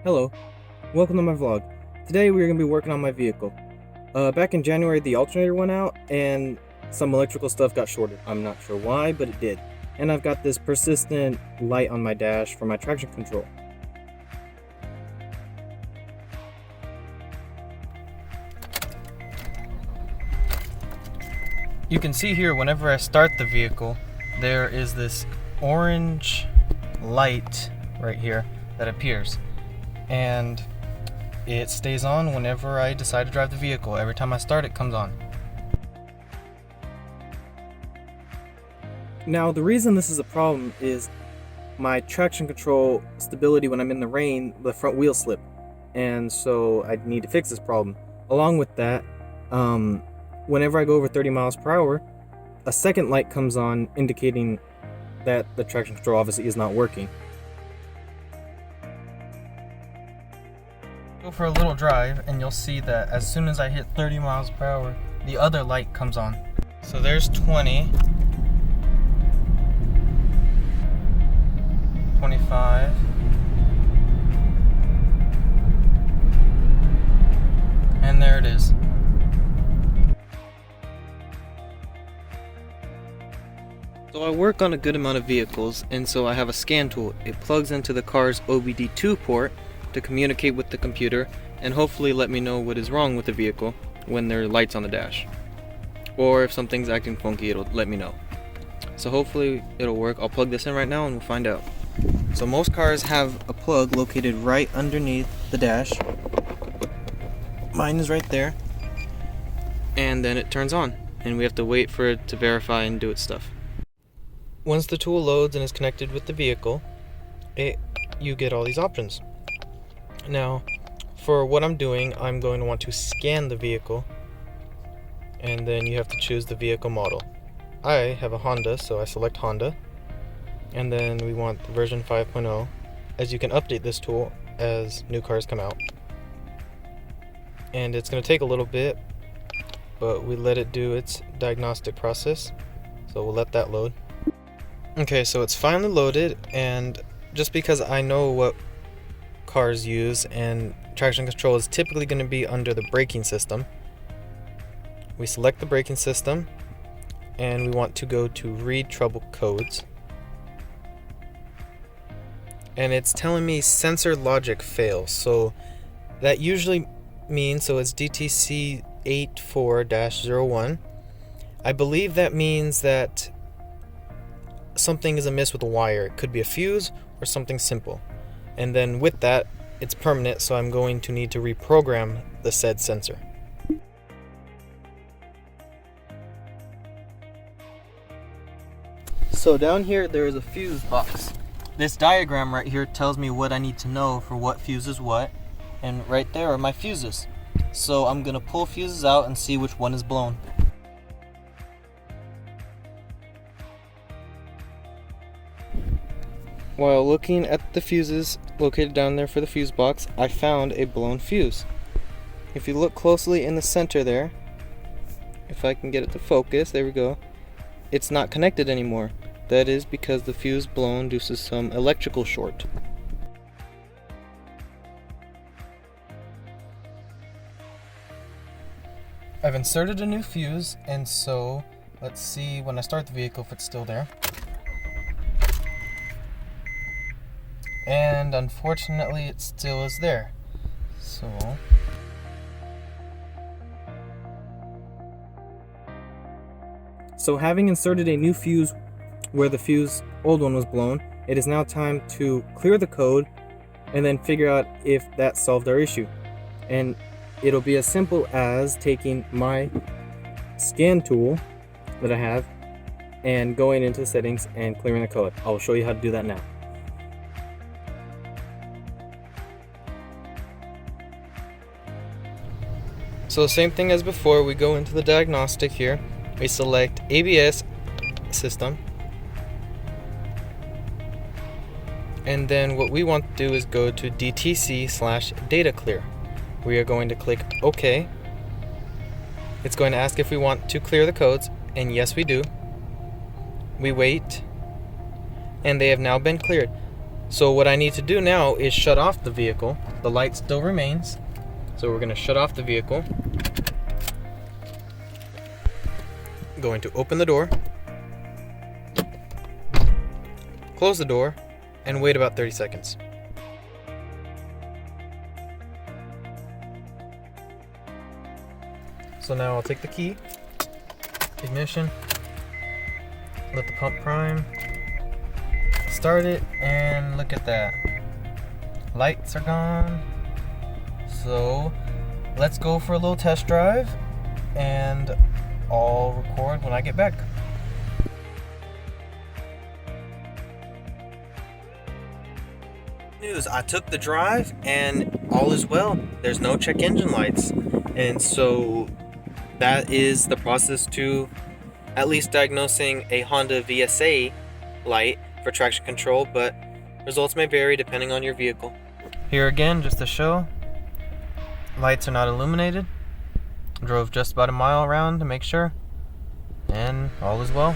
Hello, welcome to my vlog. Today we're going to be working on my vehicle. Back in January the alternator went out and some electrical stuff got shorted. I'm not sure why, but it did. And I've got this persistent light on my dash for my traction control. You can see here whenever I start the vehicle, there is this orange light right here that appears. And it stays on whenever I decide to drive the vehicle. Every time I start, it comes on. Now, the reason this is a problem is my traction control stability when I'm in the rain, the front wheel slip. And so I need to fix this problem. Along with that, whenever I go over 30 miles per hour, a second light comes on indicating that the traction control obviously is not working. Go for a little drive and you'll see that as soon as I hit 30 miles per hour, the other light comes on. So there's 20, 25, and there it is. So I work on a good amount of vehicles, and so I have a scan tool. It plugs into the car's OBD2 port to communicate with the computer and hopefully let me know what is wrong with the vehicle when there are lights on the dash. Or if something's acting funky, it'll let me know. So hopefully it'll work. I'll plug this in right now and we'll find out. So most cars have a plug located right underneath the dash. Mine is right there. And then it turns on and we have to wait for it to verify and do its stuff. Once the tool loads and is connected with the vehicle, you get all these options. Now, for what I'm doing, I'm going to want to scan the vehicle, and then you have to choose the vehicle model. I have a Honda, so I select Honda, and then we want version 5.0, as you can update this tool as new cars come out. And it's going to take a little bit, but we let it do its diagnostic process, so we'll let that load. Okay, so it's finally loaded, and just because I know what cars use and traction control is typically going to be under the braking system, we select the braking system and we want to go to read trouble codes, and it's telling me sensor logic fail. So that usually means, so it's DTC 84-01. I believe that means that something is amiss with the wire. It could be a fuse or something simple. And then with that, it's permanent, so I'm going to need to reprogram the said sensor. So down here there is a fuse box. This diagram right here tells me what I need to know for what fuse is what, and right there are my fuses. So I'm going to pull fuses out and see which one is blown. While looking at the fuses located down there for the fuse box, I found a blown fuse. If you look closely in the center there, if I can get it to focus, there we go, it's not connected anymore. That is because the fuse blown due to some electrical short. I've inserted a new fuse, and so let's see when I start the vehicle if it's still there. And unfortunately it still is there. So having inserted a new fuse where the old one was blown, it is now time to clear the code and then figure out if that solved our issue. And it'll be as simple as taking my scan tool that I have and going into settings and clearing the code. I'll show you how to do that now. So same thing as before, we go into the diagnostic here, we select ABS system, and then what we want to do is go to DTC/data clear. We are going to click OK. It's going to ask if we want to clear the codes, and yes we do. We wait, and they have now been cleared. So what I need to do now is shut off the vehicle the light still remains. So we're going to shut off the vehicle. Going to open the door, close the door, and wait about 30 seconds. So now I'll take the key, ignition, let the pump prime, start it, and look at that. Lights are gone. So let's go for a little test drive, and I'll record when I get back. News, I took the drive and all is well. There's no check engine lights. And so that is the process to at least diagnosing a Honda VSA light for traction control, but results may vary depending on your vehicle. Here again, just to show, lights are not illuminated. Drove just about a mile around to make sure, and all is well.